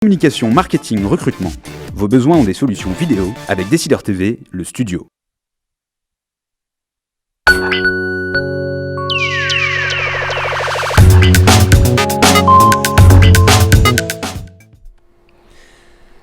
Communication, marketing, recrutement. Vos besoins ont des solutions vidéo avec Décideur TV, le studio.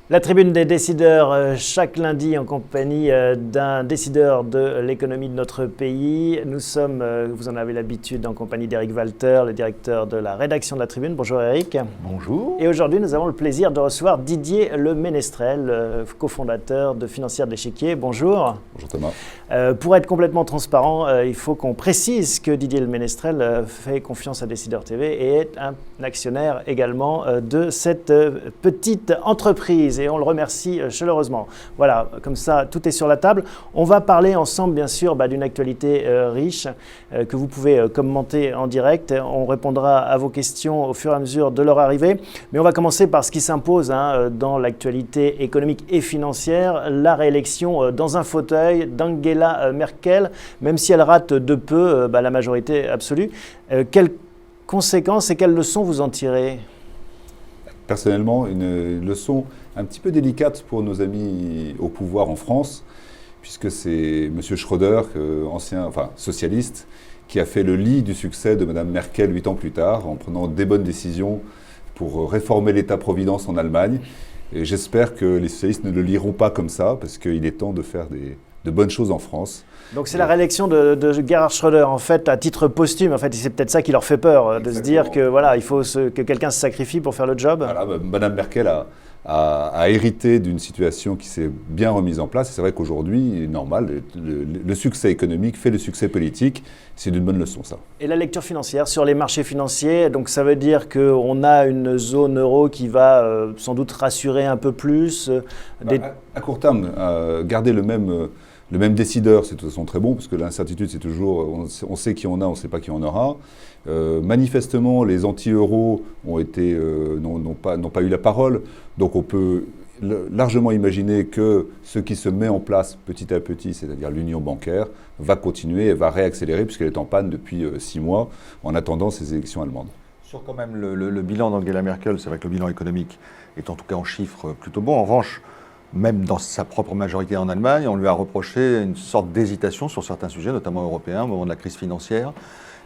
La tribune des décideurs, chaque lundi en compagnie d'un décideur de l'économie de notre pays. Nous sommes, vous en avez l'habitude, en compagnie d'Éric Walter, le directeur de la rédaction de la tribune. Bonjour Éric. Bonjour. Et aujourd'hui, nous avons le plaisir de recevoir Didier Le Ménestrel, cofondateur de Financière de l'Échiquier. Bonjour. Bonjour Thomas. Pour être complètement transparent, il faut qu'on précise que Didier Le Ménestrel fait confiance à Décideur TV et est un actionnaire également de cette petite entreprise. Et on le remercie chaleureusement. Voilà, comme ça, tout est sur la table. On va parler ensemble, bien sûr, d'une actualité riche que vous pouvez commenter en direct. On répondra à vos questions au fur et à mesure de leur arrivée. Mais on va commencer par ce qui s'impose dans l'actualité économique et financière, la réélection dans un fauteuil d'Angela Merkel, même si elle rate de peu la majorité absolue. Quelles conséquences et quelles leçons vous en tirez ? Personnellement, une leçon un petit peu délicate pour nos amis au pouvoir en France, puisque c'est M. Schröder, socialiste, qui a fait le lit du succès de Mme Merkel 8 ans plus tard, en prenant des bonnes décisions pour réformer l'État-providence en Allemagne. Et j'espère que les socialistes ne le liront pas comme ça, parce qu'il est temps de faire de bonnes choses en France. Donc c'est la réélection de Gerhard Schröder, en fait, à titre posthume. En fait, c'est peut-être ça qui leur fait peur, de se dire que voilà, il faut que quelqu'un se sacrifie pour faire le job. Voilà, Mme Merkel a hérité d'une situation qui s'est bien remise en place. Et c'est vrai qu'aujourd'hui, normal, le succès économique fait le succès politique. C'est une bonne leçon, ça. Et la lecture financière sur les marchés financiers, donc ça veut dire qu'on a une zone euro qui va sans doute rassurer un peu plus. À court terme, garder le même décideur, c'est de toute façon très bon, parce que l'incertitude, c'est toujours, on sait qui en a, on ne sait pas qui en aura. Manifestement, les anti-euros n'ont pas eu la parole, donc on peut largement imaginer que ce qui se met en place petit à petit, c'est-à-dire l'union bancaire, va continuer et va réaccélérer, puisqu'elle est en panne depuis 6 mois, en attendant ces élections allemandes. Sur quand même le bilan d'Angela Merkel, c'est vrai que le bilan économique est en tout cas en chiffres plutôt bon. En revanche, même dans sa propre majorité en Allemagne, on lui a reproché une sorte d'hésitation sur certains sujets, notamment européens, au moment de la crise financière.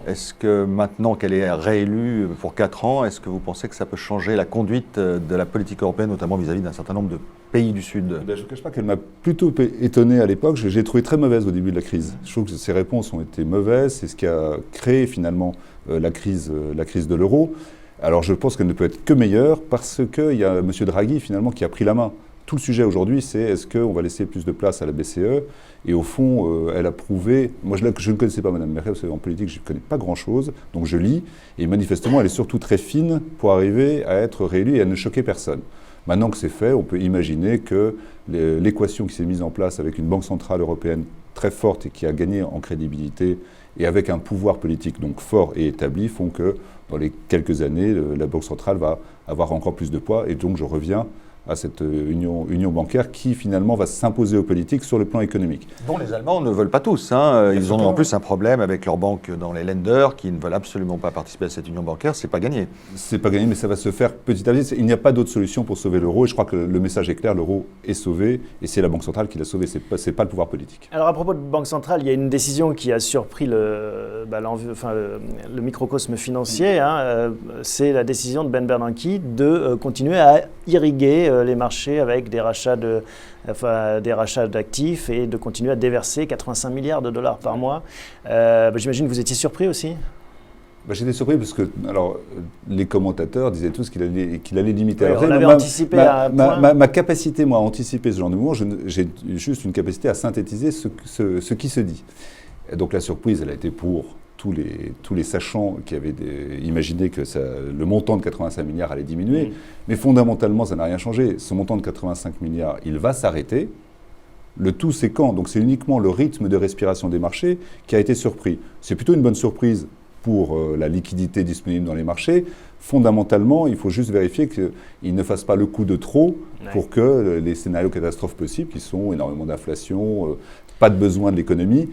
Est-ce que maintenant qu'elle est réélue pour 4 ans, est-ce que vous pensez que ça peut changer la conduite de la politique européenne, notamment vis-à-vis d'un certain nombre de pays du Sud ? Je ne cache pas qu'elle m'a plutôt étonné à l'époque. Je l'ai trouvée très mauvaise au début de la crise. Je trouve que ses réponses ont été mauvaises. C'est ce qui a créé finalement la crise de l'euro. Alors je pense qu'elle ne peut être que meilleure parce qu'il y a M. Draghi finalement qui a pris la main. Tout le sujet aujourd'hui, c'est est-ce qu'on va laisser plus de place à la BCE ? Et au fond, elle a prouvé... Moi, je ne connaissais pas Mme Merkel, parce qu'en politique, je ne connais pas grand-chose, donc je lis. Et manifestement, elle est surtout très fine pour arriver à être réélue et à ne choquer personne. Maintenant que c'est fait, on peut imaginer que l'équation qui s'est mise en place avec une banque centrale européenne très forte et qui a gagné en crédibilité et avec un pouvoir politique donc fort et établi font que dans les quelques années, la banque centrale va avoir encore plus de poids. Et donc, je reviens à cette union bancaire qui finalement va s'imposer aux politiques sur le plan économique. Dont les Allemands ne veulent pas tous. Ils ont en plus un problème avec leurs banques dans les lenders qui ne veulent absolument pas participer à cette union bancaire. C'est pas gagné. C'est pas gagné, mais ça va se faire petit à petit. Il n'y a pas d'autre solution pour sauver l'euro et je crois que le message est clair, l'euro est sauvé et c'est la Banque centrale qui l'a sauvé, c'est pas le pouvoir politique. Alors à propos de Banque centrale, il y a une décision qui a surpris le microcosme financier. C'est la décision de Ben Bernanke de continuer à irriguer les marchés avec des rachats d'actifs et de continuer à déverser 85 milliards de dollars par mois. J'imagine que vous étiez surpris aussi ? J'étais surpris parce que les commentateurs disaient tous qu'il allait limiter. Oui, on avait anticipé à un point. Ma capacité, moi, à anticiper ce genre de mouvement, j'ai juste une capacité à synthétiser ce qui se dit. Et donc la surprise, elle a été pour tous les sachants qui avaient imaginé que le montant de 85 milliards allait diminuer. Mais fondamentalement, ça n'a rien changé. Ce montant de 85 milliards, il va s'arrêter. Le tout, c'est quand ? Donc c'est uniquement le rythme de respiration des marchés qui a été surpris. C'est plutôt une bonne surprise pour la liquidité disponible dans les marchés. Fondamentalement, il faut juste vérifier qu'ils ne fassent pas le coup de trop pour que les scénarios catastrophes possibles, qui sont énormément d'inflation, pas de besoin de l'économie,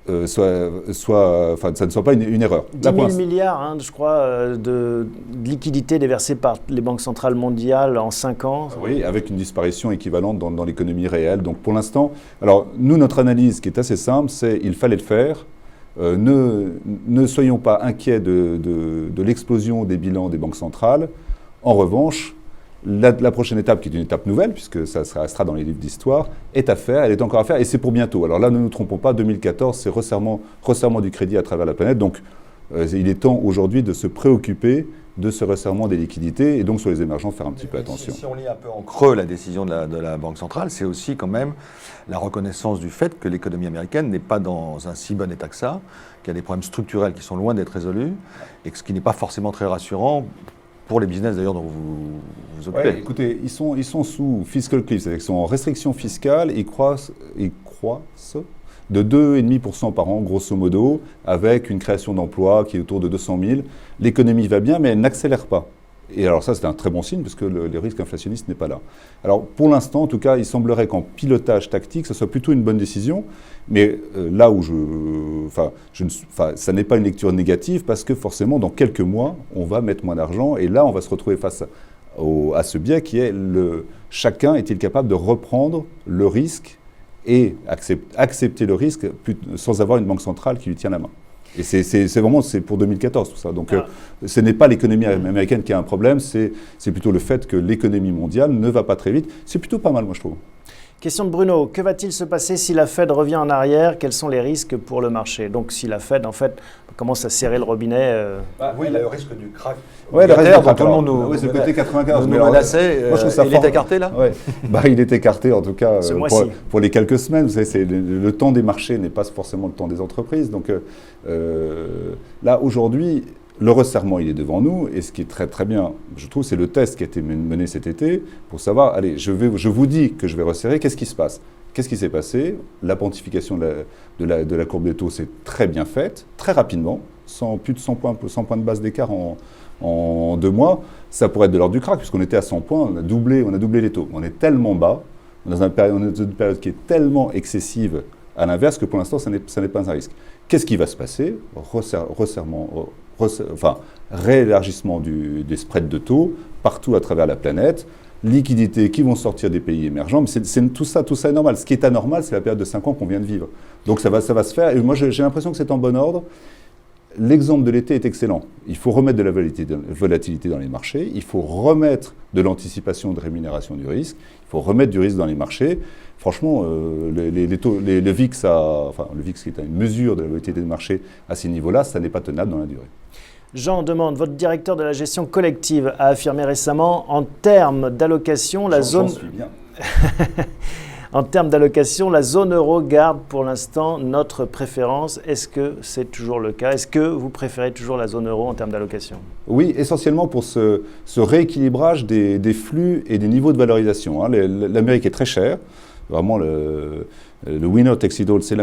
ça ne soit pas une erreur. 10 000 milliards, hein, je crois, de liquidités déversées par les banques centrales mondiales en 5 ans. Oui, avec une disparition équivalente dans l'économie réelle. Donc pour l'instant, alors nous, notre analyse qui est assez simple, c'est il fallait le faire. Ne soyons pas inquiets de l'explosion des bilans des banques centrales. En revanche, la prochaine étape, qui est une étape nouvelle, puisque ça restera dans les livres d'histoire, est à faire, elle est encore à faire, et c'est pour bientôt. Alors là, ne nous trompons pas, 2014, c'est resserrement du crédit à travers la planète. Donc il est temps aujourd'hui de se préoccuper de ce resserrement des liquidités, et donc sur les émergents, faire un petit peu attention. Si on lit un peu en creux la décision de la Banque centrale, c'est aussi quand même la reconnaissance du fait que l'économie américaine n'est pas dans un si bon état que ça, qu'il y a des problèmes structurels qui sont loin d'être résolus, et que ce qui n'est pas forcément très rassurant pour les business d'ailleurs dont vous vous occupez. Ouais, écoutez, ils sont sous fiscal cliff, c'est-à-dire qu'ils sont en restriction fiscale, ils croissent de 2,5% par an, grosso modo, avec une création d'emplois qui est autour de 200 000. L'économie va bien, mais elle n'accélère pas. Et alors ça, c'est un très bon signe, parce que le risque inflationniste n'est pas là. Alors pour l'instant, en tout cas, il semblerait qu'en pilotage tactique, ce soit plutôt une bonne décision, mais là où ça n'est pas une lecture négative, parce que forcément, dans quelques mois, on va mettre moins d'argent, et là, on va se retrouver face à ce biais qui est chacun est-il capable de reprendre le risque et accepter le risque sans avoir une banque centrale qui lui tient la main. Et c'est vraiment pour 2014 tout ça. Donc ce n'est pas l'économie américaine qui a un problème, c'est plutôt le fait que l'économie mondiale ne va pas très vite. C'est plutôt pas mal, moi je trouve. Question de Bruno, que va-t-il se passer si la Fed revient en arrière? Quels sont les risques pour le marché? Donc si la Fed, en fait, commence à serrer le robinet... Oui, il y a le risque du crack. Ouais, tout le monde nous c'est le côté 95. nous menaçait. Moi, je trouve ça il est écarté là. Ouais. Il est écarté en tout cas pour les quelques semaines. Vous savez, le temps des marchés n'est pas forcément le temps des entreprises. Donc là, aujourd'hui, le resserrement, il est devant nous. Et ce qui est très très bien, je trouve, c'est le test qui a été mené cet été pour savoir, allez, je vous dis que je vais resserrer, qu'est-ce qui se passe? Qu'est-ce qui s'est passé? La pontification de la courbe des taux s'est très bien faite, très rapidement, plus de 100 points de base d'écart en 2 mois. Ça pourrait être de l'ordre du crack, puisqu'on était à 100 points, on a doublé les taux. On est tellement bas, on est dans une période qui est tellement excessive à l'inverse que pour l'instant, ça n'est pas un risque. Qu'est-ce qui va se passer? Réélargissement des spreads de taux partout à travers la planète, liquidités qui vont sortir des pays émergents, mais tout ça est normal. Ce qui est anormal, c'est la période de 5 ans qu'on vient de vivre. Donc ça va se faire, et moi j'ai l'impression que c'est en bon ordre. L'exemple de l'été est excellent. Il faut remettre de la volatilité dans les marchés, il faut remettre de l'anticipation de rémunération du risque, il faut remettre du risque dans les marchés. Franchement, le VIX, le VIX qui est une mesure de la volatilité des marchés à ces niveaux-là, ça n'est pas tenable dans la durée. Jean demande, votre directeur de la gestion collective a affirmé récemment, en termes d'allocation, la zone... J'en suis bien. En termes d'allocation, la zone euro garde pour l'instant notre préférence. Est-ce que c'est toujours le cas? Est-ce que vous préférez toujours la zone euro en termes d'allocation? Oui, essentiellement pour ce rééquilibrage des flux et des niveaux de valorisation. L'Amérique est très chère. Vraiment, le winner takes it all, c'est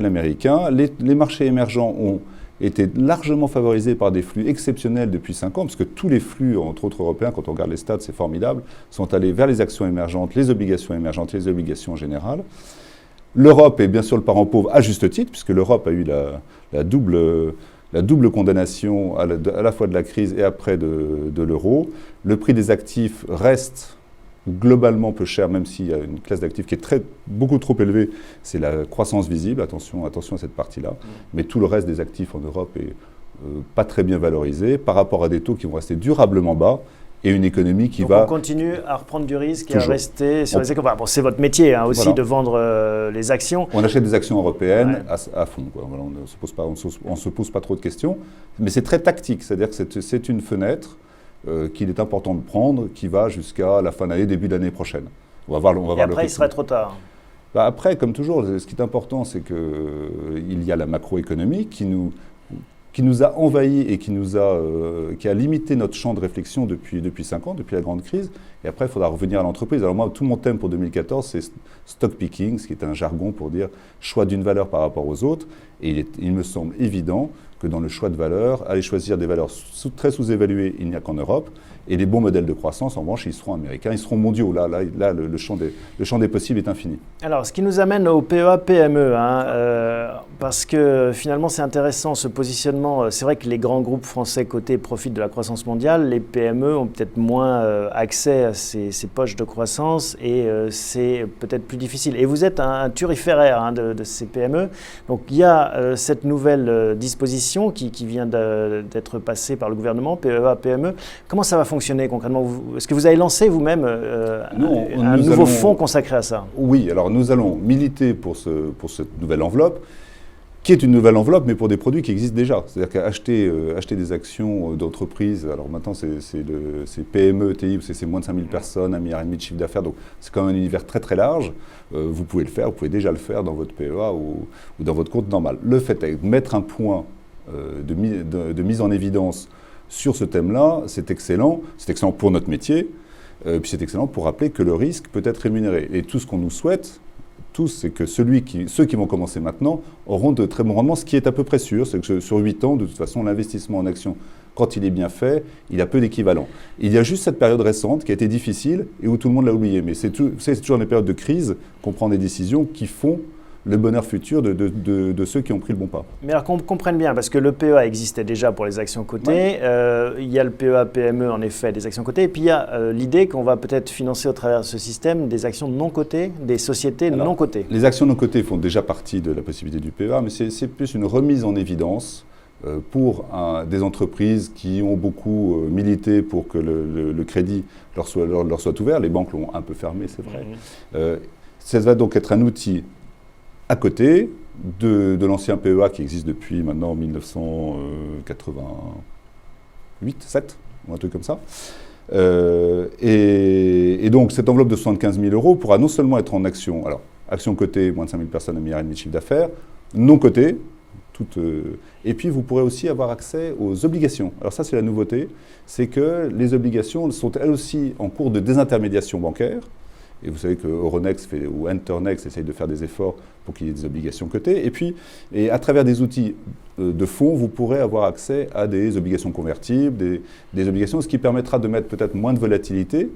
l'américain. Les marchés émergents ont été largement favorisés par des flux exceptionnels depuis 5 ans, parce que tous les flux, entre autres européens, quand on regarde les stats, c'est formidable, sont allés vers les actions émergentes, les obligations émergentes, les obligations générales. L'Europe est bien sûr le parent pauvre à juste titre, puisque l'Europe a eu la double condamnation à la fois de la crise et après de l'euro. Le prix des actifs reste globalement peu cher, même s'il y a une classe d'actifs qui est beaucoup trop élevée, c'est la croissance visible, attention à cette partie-là. Mais tout le reste des actifs en Europe est pas très bien valorisé par rapport à des taux qui vont rester durablement bas et une économie qui va... on continue à reprendre du risque et à rester sur les échos. Bon, c'est votre métier aussi de vendre les actions. On achète des actions européennes à fond. Voilà, on ne se pose pas trop de questions, mais c'est très tactique, c'est-à-dire que c'est une fenêtre qu'il est important de prendre, qui va jusqu'à la fin d'année, début d'année prochaine. On va voir et après, il serait trop tard. Après, comme toujours, ce qui est important, c'est qu'il y a la macroéconomie qui nous a envahis et qui a limité notre champ de réflexion depuis 5 ans, depuis la grande crise. Et après, il faudra revenir à l'entreprise. Alors moi, tout mon thème pour 2014, c'est stock picking, ce qui est un jargon pour dire choix d'une valeur par rapport aux autres. Et il me semble évident que dans le choix de valeurs, aller choisir des valeurs très sous-évaluées, il n'y a qu'en Europe. Et les bons modèles de croissance, en revanche, ils seront américains, ils seront mondiaux. Là, le champ des possibles est infini. Alors, ce qui nous amène au PEA-PME, parce que finalement, c'est intéressant ce positionnement. C'est vrai que les grands groupes français cotés profitent de la croissance mondiale. Les PME ont peut-être moins accès à ces poches de croissance et c'est peut-être plus difficile. Et vous êtes un turiféraire de ces PME. Donc, il y a cette nouvelle disposition qui vient d'être passée par le gouvernement, PEA-PME. Comment ça va fonctionner concrètement? Est-ce que vous avez lancé vous-même un nouveau fonds consacré à ça? Oui, alors nous allons militer pour cette nouvelle enveloppe, qui est une nouvelle enveloppe, mais pour des produits qui existent déjà. C'est-à-dire qu'acheter des actions d'entreprise, alors maintenant c'est PME, ETI, c'est moins de 5000 personnes, 1,5 milliard de chiffre d'affaires, donc c'est quand même un univers très très large. Vous pouvez le faire, vous pouvez déjà le faire dans votre PEA ou dans votre compte normal. Le fait est de mettre un point de mise en évidence sur ce thème-là, c'est excellent. C'est excellent pour notre métier, puis c'est excellent pour rappeler que le risque peut être rémunéré. Et tout ce qu'on nous souhaite, c'est que ceux qui vont commencer maintenant auront de très bons rendements. Ce qui est à peu près sûr, c'est que sur 8 ans, de toute façon, l'investissement en actions, quand il est bien fait, il a peu d'équivalent. Il y a juste cette période récente qui a été difficile et où tout le monde l'a oublié. Mais c'est toujours dans les périodes de crise qu'on prend des décisions qui font le bonheur futur de ceux qui ont pris le bon pas. Mais alors qu'on comprenne bien, parce que le PEA existait déjà pour les actions cotées, il y a le PEA-PME en effet, des actions cotées, et puis il y a l'idée qu'on va peut-être financer au travers de ce système des actions non cotées, des sociétés non cotées. Les actions non cotées font déjà partie de la possibilité du PEA, mais c'est plus une remise en évidence pour des entreprises qui ont beaucoup milité pour que le crédit leur soit ouvert. Les banques l'ont un peu fermé, c'est vrai. Ça va donc être un outil à côté de l'ancien PEA qui existe depuis maintenant 1988, 7, ou un truc comme ça. Et donc cette enveloppe de 75 000 € pourra non seulement être en actions, alors actions cotées, moins de 5 000 personnes, 1,5 milliard de chiffre d'affaires, non cotées, et puis vous pourrez aussi avoir accès aux obligations. Alors ça c'est la nouveauté, c'est que les obligations sont elles aussi en cours de désintermédiation bancaire. Et vous savez que Euronext ou Internext essayent de faire des efforts pour qu'il y ait des obligations cotées. Et à travers des outils de fonds, vous pourrez avoir accès à des obligations convertibles, des obligations, ce qui permettra de mettre peut-être moins de volatilité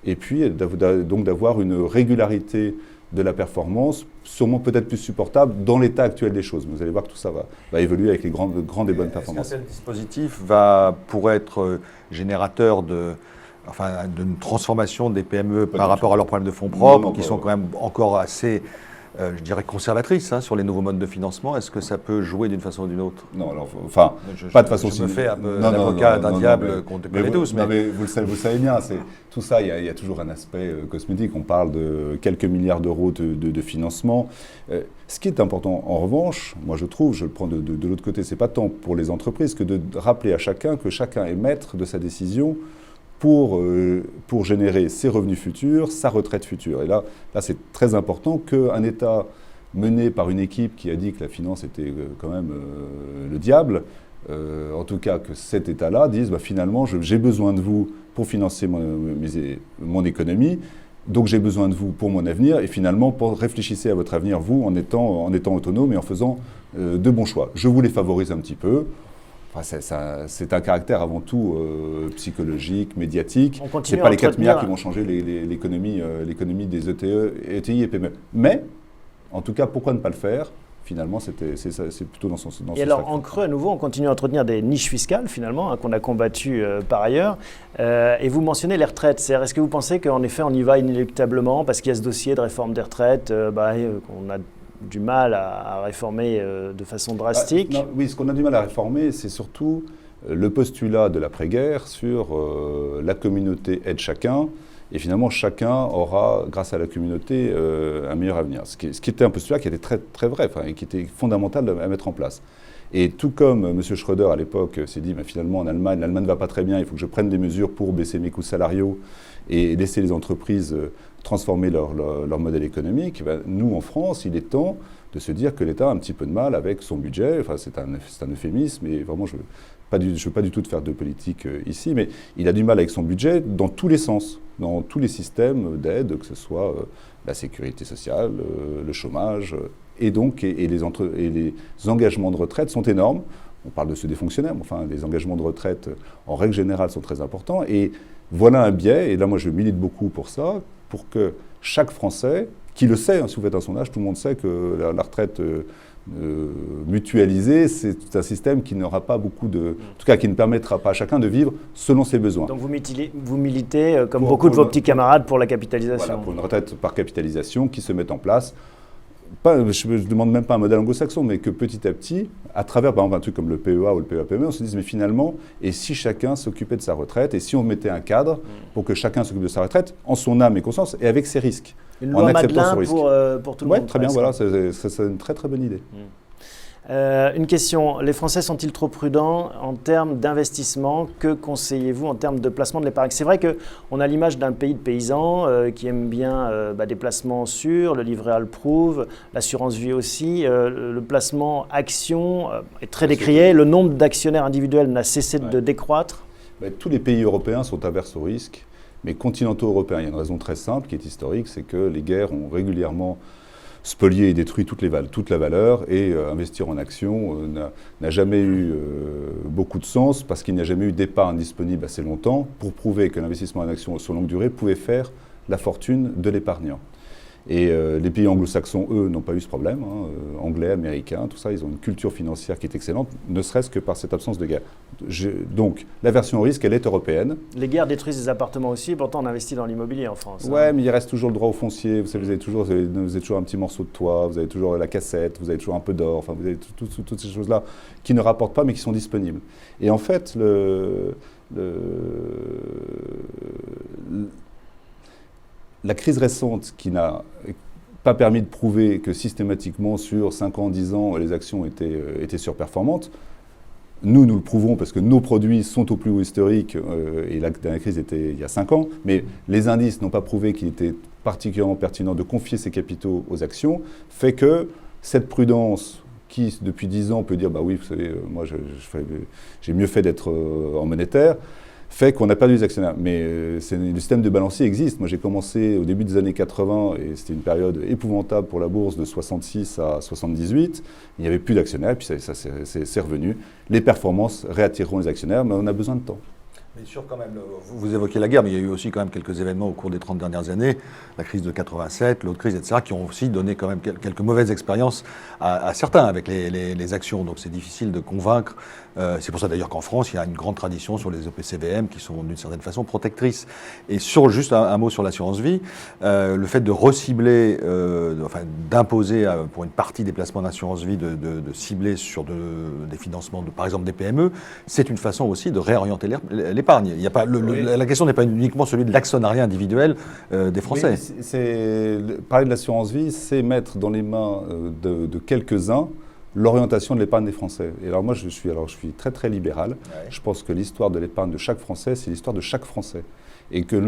et puis donc d'avoir une régularité de la performance, sûrement peut-être plus supportable dans l'état actuel des choses. Vous allez voir que tout ça va évoluer avec les grandes et bonnes performances. Est-ce que ce dispositif pourrait être générateur d'une transformation des PME par rapport à leurs problèmes de fonds propres, qui sont quand même encore assez, je dirais, conservatrices sur les nouveaux modes de financement? Est-ce que ça peut jouer d'une façon ou d'une autre? Non, alors, enfin, pas de façon... Je me fais un peu l'avocat d'un diable qu'on te connaît tous. Mais vous le savez bien, tout ça, il y a toujours un aspect cosmétique. On parle de quelques milliards d'euros de financement. Ce qui est important, en revanche, moi je trouve, je le prends de l'autre côté, c'est pas tant pour les entreprises que de rappeler à chacun que chacun est maître de sa décision pour générer ses revenus futurs, sa retraite future. Et là c'est très important qu'un État mené par une équipe qui a dit que la finance était quand même le diable, en tout cas que cet État-là dise finalement j'ai besoin de vous pour financer mon économie, donc j'ai besoin de vous pour mon avenir, et finalement réfléchissez à votre avenir vous en étant autonome et en faisant de bons choix. Je vous les favorise un petit peu. Enfin, c'est un caractère avant tout psychologique, médiatique. Ce n'est pas les 4 milliards qui vont changer l'économie des ETI et PME. Mais, en tout cas, pourquoi ne pas le faire? Finalement, c'est plutôt dans ce sens. Et alors, en creux, à nouveau, on continue à entretenir des niches fiscales, finalement, qu'on a combattues par ailleurs. Et vous mentionnez les retraites. Est-ce que vous pensez qu'en effet, on y va inéluctablement parce qu'il y a ce dossier de réforme des retraites qu'on a du mal à réformer de façon drastique? Oui, ce qu'on a du mal à réformer, c'est surtout le postulat de l'après-guerre sur la communauté aide chacun, et finalement chacun aura, grâce à la communauté, un meilleur avenir. Ce qui était un postulat qui était très, très vrai, et qui était fondamental à mettre en place. Et tout comme M. Schröder à l'époque s'est dit finalement en Allemagne, l'Allemagne ne va pas très bien, il faut que je prenne des mesures pour baisser mes coûts salariaux et laisser les entreprises transformer leur modèle économique, nous en France, il est temps de se dire que l'État a un petit peu de mal avec son budget. Enfin, c'est un euphémisme, mais vraiment je ne veux pas du tout faire de politique ici, mais il a du mal avec son budget dans tous les sens, dans tous les systèmes d'aide, que ce soit la sécurité sociale, le chômage et les engagements de retraite sont énormes. On parle de ceux des fonctionnaires, mais enfin, les engagements de retraite, en règle générale, sont très importants. Et voilà un biais, et là, moi, je milite beaucoup pour ça, pour que chaque Français, qui le sait, si vous faites un sondage, tout le monde sait que la retraite mutualisée, c'est un système qui n'aura pas beaucoup de... En tout cas, qui ne permettra pas à chacun de vivre selon ses besoins. Donc vous militez, comme beaucoup de vos petits camarades, pour la capitalisation. Voilà, pour une retraite par capitalisation qui se mette en place. Je ne demande même pas un modèle anglo-saxon, mais que petit à petit, à travers par exemple un truc comme le PEA ou le PEA-PME, on se dise mais finalement, et si chacun s'occupait de sa retraite, et si on mettait un cadre pour que chacun s'occupe de sa retraite, en son âme et conscience, et avec ses risques. Une loi Madelin pour tout le monde. Oui, très bien, voilà, c'est une très très bonne idée. Une question, les Français sont-ils trop prudents en termes d'investissement? Que conseillez-vous en termes de placement de l'épargne? C'est vrai qu'on a l'image d'un pays de paysans qui aime bien des placements sûrs, le livret A le prouve, l'assurance vie aussi, le placement action est très décrié, le nombre d'actionnaires individuels n'a cessé de décroître. Tous les pays européens sont averses au risque, mais continentaux européens, il y a une raison très simple qui est historique, c'est que les guerres ont régulièrement spolier et détruire toute la valeur, et investir en actions n'a jamais eu beaucoup de sens parce qu'il n'y a jamais eu d'épargne disponible assez longtemps pour prouver que l'investissement en actions sur longue durée pouvait faire la fortune de l'épargnant. Et les pays anglo-saxons, eux, n'ont pas eu ce problème. Anglais, américains, tout ça, ils ont une culture financière qui est excellente, ne serait-ce que par cette absence de guerre. Donc, l'aversion au risque, elle est européenne. Les guerres détruisent des appartements aussi, pourtant on investit dans l'immobilier en France. Ouais, mais il reste toujours le droit au foncier. Vous savez, vous avez toujours un petit morceau de toit, vous avez toujours la cassette, vous avez toujours un peu d'or, enfin, vous avez toutes ces choses-là qui ne rapportent pas, mais qui sont disponibles. Et en fait, la crise récente qui n'a pas permis de prouver que systématiquement sur 5 ans, 10 ans, les actions étaient surperformantes, nous le prouvons parce que nos produits sont au plus haut historique et la dernière crise était il y a 5 ans, mais les indices n'ont pas prouvé qu'il était particulièrement pertinent de confier ses capitaux aux actions, fait que cette prudence qui, depuis 10 ans, peut dire « bah oui, vous savez, moi j'ai mieux fait d'être en monétaire », fait qu'on n'a pas des actionnaires. Mais le système de balancier existe. Moi, j'ai commencé au début des années 80 et c'était une période épouvantable pour la bourse de 66 à 78. Il n'y avait plus d'actionnaires, puis ça c'est revenu. Les performances réattireront les actionnaires, mais on a besoin de temps. Mais sûr quand même, vous évoquez la guerre, mais il y a eu aussi quand même quelques événements au cours des 30 dernières années, la crise de 87, l'autre crise, etc., qui ont aussi donné quand même quelques mauvaises expériences à certains avec les actions. Donc c'est difficile de convaincre. C'est pour ça d'ailleurs qu'en France, il y a une grande tradition sur les OPCVM qui sont d'une certaine façon protectrices. Et juste un mot sur l'assurance vie, le fait de recibler, d'imposer pour une partie des placements d'assurance vie de cibler sur des financements, par exemple des PME, c'est une façon aussi de réorienter l'épargne. Il y a pas, la question n'est pas uniquement celui de l'actionnariat individuel des Français. Oui, parler de l'assurance vie, c'est mettre dans les mains de quelques-uns l'orientation de l'épargne des Français. Et alors moi, je suis très très libéral. Ouais. Je pense que l'histoire de l'épargne de chaque Français, c'est l'histoire de chaque Français. Et que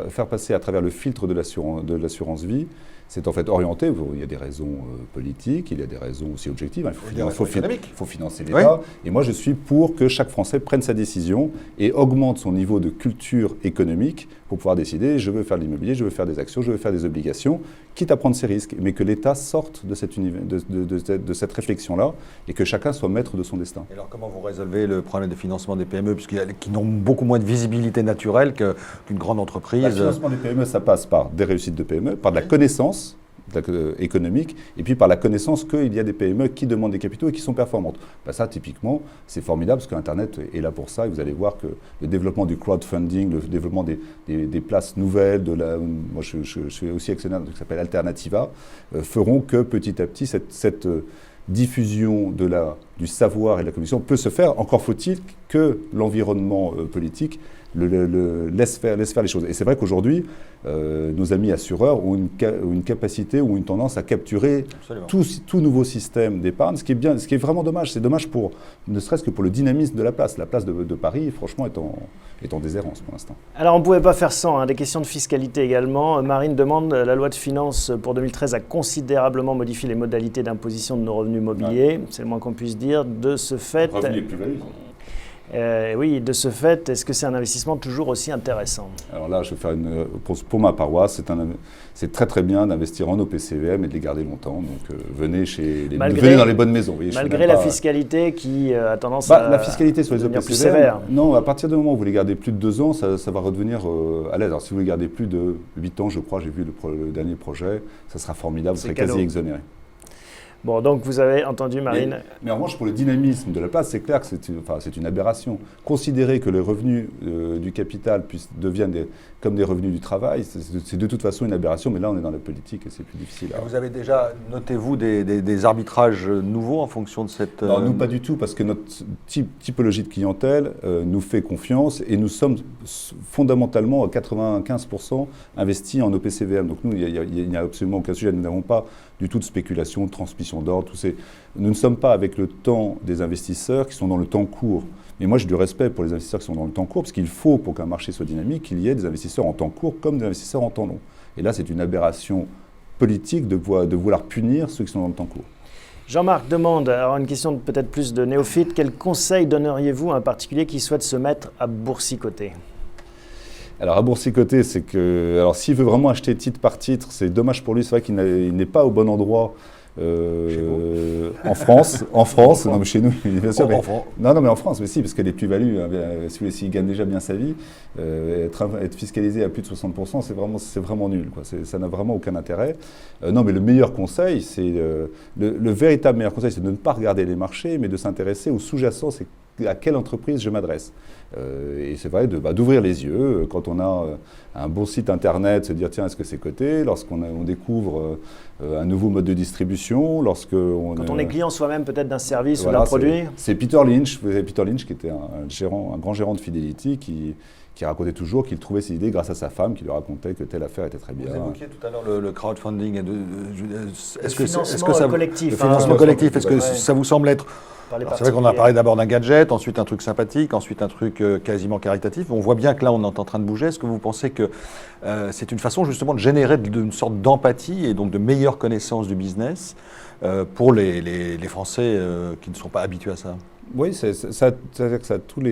faire passer à travers le filtre de l'assurance vie, c'est en fait orienté. Il y a des raisons politiques, il y a des raisons aussi objectives. Il faut financer l'État. Oui. Et moi, je suis pour que chaque Français prenne sa décision et augmente son niveau de culture économique pour pouvoir décider, je veux faire de l'immobilier, je veux faire des actions, je veux faire des obligations, quitte à prendre ses risques, mais que l'État sorte de cette réflexion-là et que chacun soit maître de son destin. Et alors comment vous résolvez le problème de financement des PME, qui n'ont beaucoup moins de visibilité naturelle qu'une grande entreprise? Le financement des PME, ça passe par des réussites de PME, par de la connaissance économique, et puis par la connaissance qu'il y a des PME qui demandent des capitaux et qui sont performantes. Ça, typiquement, c'est formidable parce qu'Internet est là pour ça, et vous allez voir que le développement du crowdfunding, le développement des places nouvelles, moi je suis aussi actionnaire de ce qui s'appelle Alternativa, feront que petit à petit, cette diffusion du savoir et de la communication peut se faire. Encore faut-il que l'environnement politique laisse faire les choses. Et c'est vrai qu'aujourd'hui, nos amis assureurs ont une capacité ou une tendance à capturer tout nouveau système d'épargne, ce qui est vraiment dommage. C'est dommage ne serait-ce que pour le dynamisme de la place. La place de Paris, franchement, est en déshérence pour l'instant. Alors, on ne pouvait pas faire sans, des questions de fiscalité également. Marine demande, la loi de finances pour 2013 a considérablement modifié les modalités d'imposition de nos revenus mobiliers. Ouais. C'est le moins qu'on puisse dire. De ce fait... Revenus et plus-values. Oui, de ce fait, est-ce que c'est un investissement toujours aussi intéressant? Alors là, je vais faire pour ma paroisse, c'est très très bien d'investir en OPCVM et de les garder longtemps. Donc venez dans les bonnes maisons. Oui, malgré la fiscalité qui a tendance la fiscalité sur les devenir plus OPCVM, sévère. non, à partir du moment où vous les gardez plus de 2 ans, ça va redevenir à l'aise. Alors si vous les gardez plus de 8 ans, je crois, j'ai vu le dernier projet, ça sera formidable, vous serez quasi exonéré. Bon, donc vous avez entendu, Marine. Mais en revanche, pour le dynamisme de la place, c'est clair que c'est une aberration. Considérer que les revenus du capital deviennent comme des revenus du travail, c'est de toute façon une aberration, mais là on est dans la politique et c'est plus difficile. Vous avez déjà, notez-vous, des arbitrages nouveaux en fonction de cette... Non, nous pas du tout, parce que notre typologie de clientèle nous fait confiance et nous sommes fondamentalement à 95% investis en OPCVM. Donc nous, il n'y a absolument aucun sujet, nous n'avons pas du tout de spéculation, de transmission d'ordre, nous ne sommes pas avec le temps des investisseurs qui sont dans le temps court. Mais moi, j'ai du respect pour les investisseurs qui sont dans le temps court, parce qu'il faut, pour qu'un marché soit dynamique, qu'il y ait des investisseurs en temps court comme des investisseurs en temps long. Et là, c'est une aberration politique de vouloir punir ceux qui sont dans le temps court. Jean-Marc demande, alors une question peut-être plus de néophyte, quel conseil donneriez-vous à un particulier qui souhaite se mettre à boursicoter ? Alors à boursicoter, c'est que, alors s'il veut vraiment acheter titre par titre, c'est dommage pour lui, c'est vrai qu'il n'est pas au bon endroit en France, non mais chez nous, bien sûr, mais en France, mais si, parce que les plus-values, s'il gagne déjà bien sa vie, être fiscalisé à plus de 60%, c'est vraiment nul, quoi. Ça n'a vraiment aucun intérêt. Non, mais le meilleur conseil, le véritable meilleur conseil, c'est de ne pas regarder les marchés, mais de s'intéresser aux sous-jacents, c'est à quelle entreprise je m'adresse. Et c'est vrai d'ouvrir les yeux quand on a un bon site internet, se dire tiens, est-ce que c'est coté, lorsqu'on découvre un nouveau mode de distribution, quand on est client soi-même peut-être d'un service ou d'un produit. C'est Peter Lynch qui était un grand gérant de Fidelity qui racontait toujours qu'il trouvait ses idées grâce à sa femme qui lui racontait que telle affaire était très bien. Vous évoquiez tout à l'heure le crowdfunding. Est-ce que ça collectif, le financement collectif, est-ce que ça vous semble être... C'est vrai qu'on a parlé d'abord d'un gadget, ensuite un truc sympathique, ensuite un truc quasiment caritatif. On voit bien que là, on est en train de bouger. Est-ce que vous pensez que c'est une façon justement de générer une sorte d'empathie et donc de meilleure connaissance du business pour les Français qui ne sont pas habitués à ça? Oui, c'est-à-dire que ça a toutes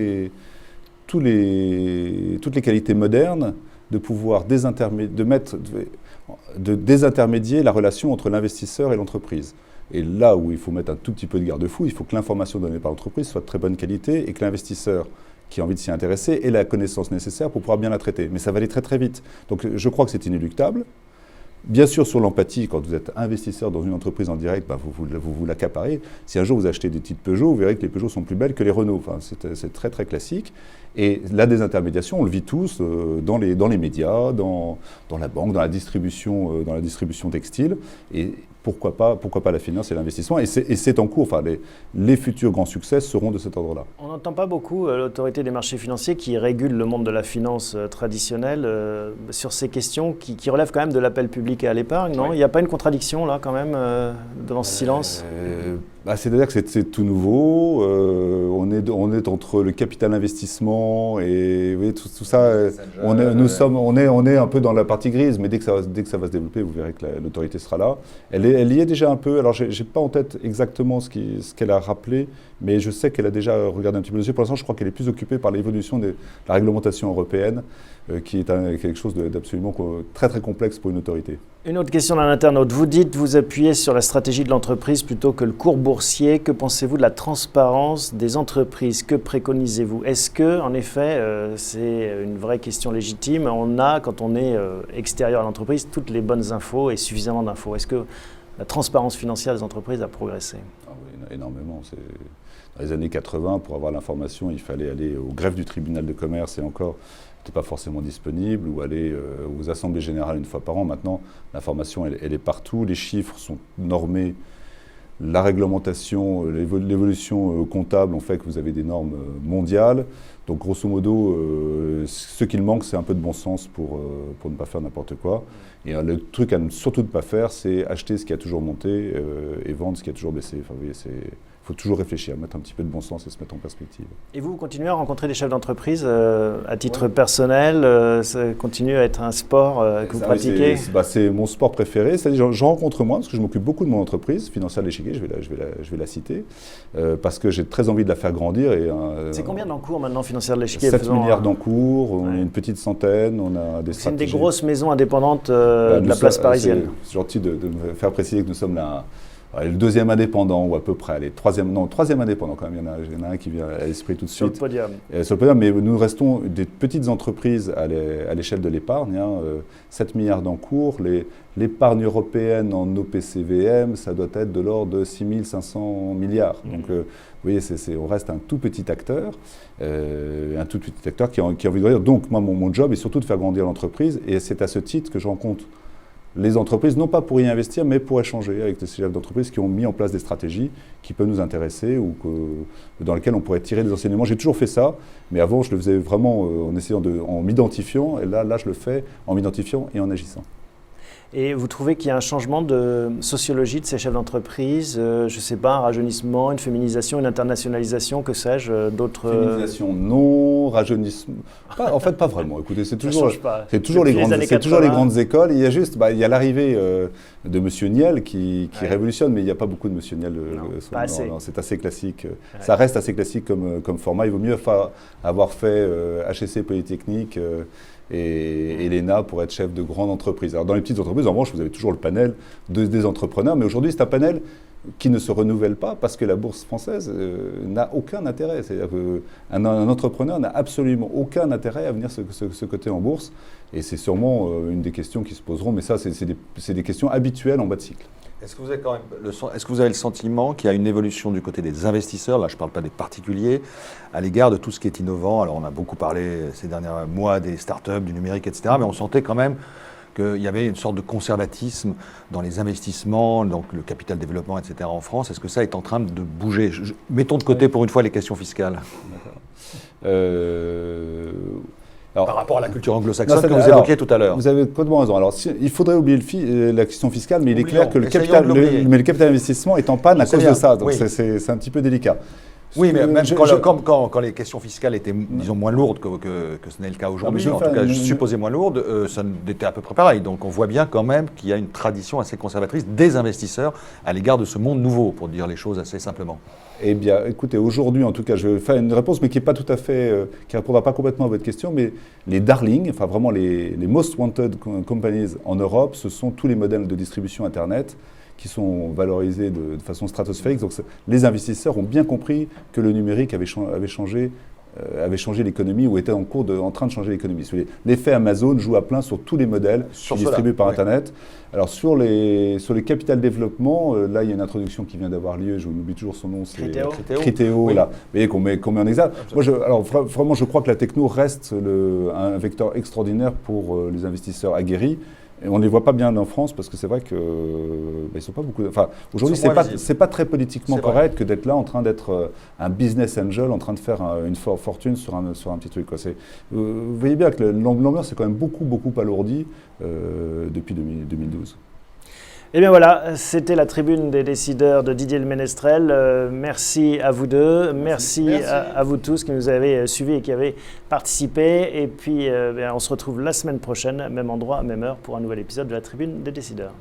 les qualités modernes de pouvoir désintermédier la relation entre l'investisseur et l'entreprise. Et là où il faut mettre un tout petit peu de garde-fou, il faut que l'information donnée par l'entreprise soit de très bonne qualité et que l'investisseur qui a envie de s'y intéresser ait la connaissance nécessaire pour pouvoir bien la traiter. Mais ça va aller très très vite. Donc je crois que c'est inéluctable. Bien sûr, sur l'empathie, quand vous êtes investisseur dans une entreprise en direct, vous l'accaparez. Si un jour vous achetez des titres Peugeot, vous verrez que les Peugeot sont plus belles que les Renault. Enfin, c'est très très classique. Et la désintermédiation, on le vit tous dans les médias, dans la banque, dans la distribution textile. Et pourquoi pas la finance et l'investissement. Et c'est en cours. Enfin, les futurs grands succès seront de cet ordre-là. On n'entend pas beaucoup l'autorité des marchés financiers qui régule le monde de la finance traditionnelle sur ces questions qui relèvent quand même de l'appel public à l'épargne, non ? Oui. Il n'y a pas une contradiction là quand même dans ce silence c'est-à-dire que c'est tout nouveau. On est entre le capital investissement et oui, tout ça. On est un peu dans la partie grise, mais dès que ça va se développer, vous verrez que l'autorité sera là. Elle y est déjà un peu. Alors, j'ai pas en tête exactement ce qu'elle a rappelé, mais je sais qu'elle a déjà regardé un petit peu dessus. Pour l'instant, je crois qu'elle est plus occupée par l'évolution de la réglementation européenne, qui est quelque chose d'absolument très très complexe pour une autorité. Une autre question d'un internaute. Vous dites vous appuyez sur la stratégie de l'entreprise plutôt que le cours boursier. Que pensez-vous de la transparence des entreprises? Que préconisez-vous? Est-ce que, en effet, c'est une vraie question légitime, on a, quand on est extérieur à l'entreprise, toutes les bonnes infos et suffisamment d'infos? Est-ce que la transparence financière des entreprises a progressé? Oui, énormément. Dans les années 80, pour avoir l'information, il fallait aller au greffe du tribunal de commerce et encore, c'était pas forcément disponible, ou aller aux assemblées générales une fois par an. Maintenant, l'information, elle est partout, les chiffres sont normés, la réglementation, l'évolution comptable ont fait que vous avez des normes mondiales. Donc, grosso modo, ce qu'il manque, c'est un peu de bon sens pour ne pas faire n'importe quoi. Et le truc à ne surtout ne pas faire, c'est acheter ce qui a toujours monté et vendre ce qui a toujours baissé. Enfin, vous voyez, faut toujours réfléchir, mettre un petit peu de bon sens et se mettre en perspective. Et vous continuez à rencontrer des chefs d'entreprise à titre personnel, ça continue à être un sport que vous pratiquez? C'est mon sport préféré, c'est-à-dire j'en rencontre moins parce que je m'occupe beaucoup de mon entreprise, Financière de l'Échiquier, je vais la citer, parce que j'ai très envie de la faire grandir. C'est combien d'encours maintenant, Financière de l'Échiquier? 7 milliards d'encours, on est une petite centaine, on a des stratégies. C'est une des grosses maisons indépendantes de la place parisienne. C'est gentil de me faire préciser que nous sommes là. Le deuxième indépendant, ou à peu près, troisième indépendant quand même, il y en a un qui vient à l'esprit tout de suite. Sur le podium. Sur le podium, mais nous restons des petites entreprises à l'échelle de l'épargne, 7 milliards d'encours. L'épargne européenne en OPCVM, ça doit être de l'ordre de 6 500 milliards. Donc, vous voyez, on reste un tout petit acteur, qui a envie de grandir. Donc, moi, mon job est surtout de faire grandir l'entreprise, et c'est à ce titre que je rencontre les entreprises, non pas pour y investir, mais pour échanger avec des chefs d'entreprise qui ont mis en place des stratégies qui peuvent nous intéresser ou dans lesquelles on pourrait tirer des enseignements. J'ai toujours fait ça, mais avant, je le faisais vraiment en m'identifiant, et là, je le fais en m'identifiant et en agissant. Et vous trouvez qu'il y a un changement de sociologie de ces chefs d'entreprise, je ne sais pas, un rajeunissement, une féminisation, une internationalisation, que sais-je, d'autres... Féminisation, non, rajeunissement... en fait, pas vraiment. Écoutez, c'est toujours les grandes écoles. Il y a juste, il y a l'arrivée de M. Niel qui révolutionne, mais il n'y a pas beaucoup de M. Niel. Non, c'est assez classique. Ouais. Ça reste assez classique comme format. Il vaut mieux avoir fait HEC Polytechnique et l'ENA pour être chef de grande entreprise. Alors dans les petites entreprises, en revanche, vous avez toujours le panel des entrepreneurs, mais aujourd'hui, c'est un panel qui ne se renouvelle pas parce que la bourse française n'a aucun intérêt. C'est-à-dire qu'un entrepreneur n'a absolument aucun intérêt à venir se coter en bourse, et c'est sûrement une des questions qui se poseront, mais ça, c'est des questions habituelles en bas de cycle. Est-ce que vous avez le sentiment qu'il y a une évolution du côté des investisseurs, là je ne parle pas des particuliers, à l'égard de tout ce qui est innovant? Alors on a beaucoup parlé ces derniers mois des startups, du numérique, etc. Mais on sentait quand même qu'il y avait une sorte de conservatisme dans les investissements, donc le capital développement, etc. en France. Est-ce que ça est en train de bouger? Mettons de côté pour une fois les questions fiscales. Par rapport à la culture anglo-saxonne que vous évoquiez tout à l'heure. Vous avez complètement raison. Alors, il faudrait oublier la question fiscale, mais il est clair que le capital investissement est en panne à cause de ça. Donc, c'est un petit peu délicat. Oui, mais même quand les questions fiscales étaient, disons, moins lourdes que ce n'est le cas aujourd'hui, en tout cas, je supposais moins lourdes, ça était à peu près pareil. Donc, on voit bien quand même qu'il y a une tradition assez conservatrice des investisseurs à l'égard de ce monde nouveau, pour dire les choses assez simplement. Eh bien, écoutez, aujourd'hui, en tout cas, je vais faire une réponse, mais qui n'est pas tout à fait, qui ne répondra pas complètement à votre question, mais les darlings, enfin vraiment les most wanted companies en Europe, ce sont tous les modèles de distribution Internet qui sont valorisés de façon stratosphérique. Donc, les investisseurs ont bien compris que le numérique avait changé l'économie, ou était en train de changer l'économie. L'effet Amazon joue à plein sur tous les modèles distribués par Internet. Alors sur les capital développement, là il y a une introduction qui vient d'avoir lieu, je m'oublie toujours son nom, c'est Criteo, là, mais qu'on met en exergue. Moi, vraiment, je crois que la techno reste un vecteur extraordinaire pour les investisseurs aguerris. Et on ne les voit pas bien en France parce que c'est vrai que ils sont pas beaucoup. Enfin, aujourd'hui, c'est pas très politiquement correct que d'être là en train d'être un business angel, en train de faire une fortune sur un petit truc. Quoi. Vous voyez bien que l'ambiance est quand même beaucoup alourdie depuis 2012. Eh bien voilà, c'était la tribune des décideurs de Didier Le Ménestrel. Merci à vous deux, merci. À vous tous qui nous avez suivis et qui avez participé. Et puis on se retrouve la semaine prochaine, même endroit, même heure, pour un nouvel épisode de la tribune des décideurs.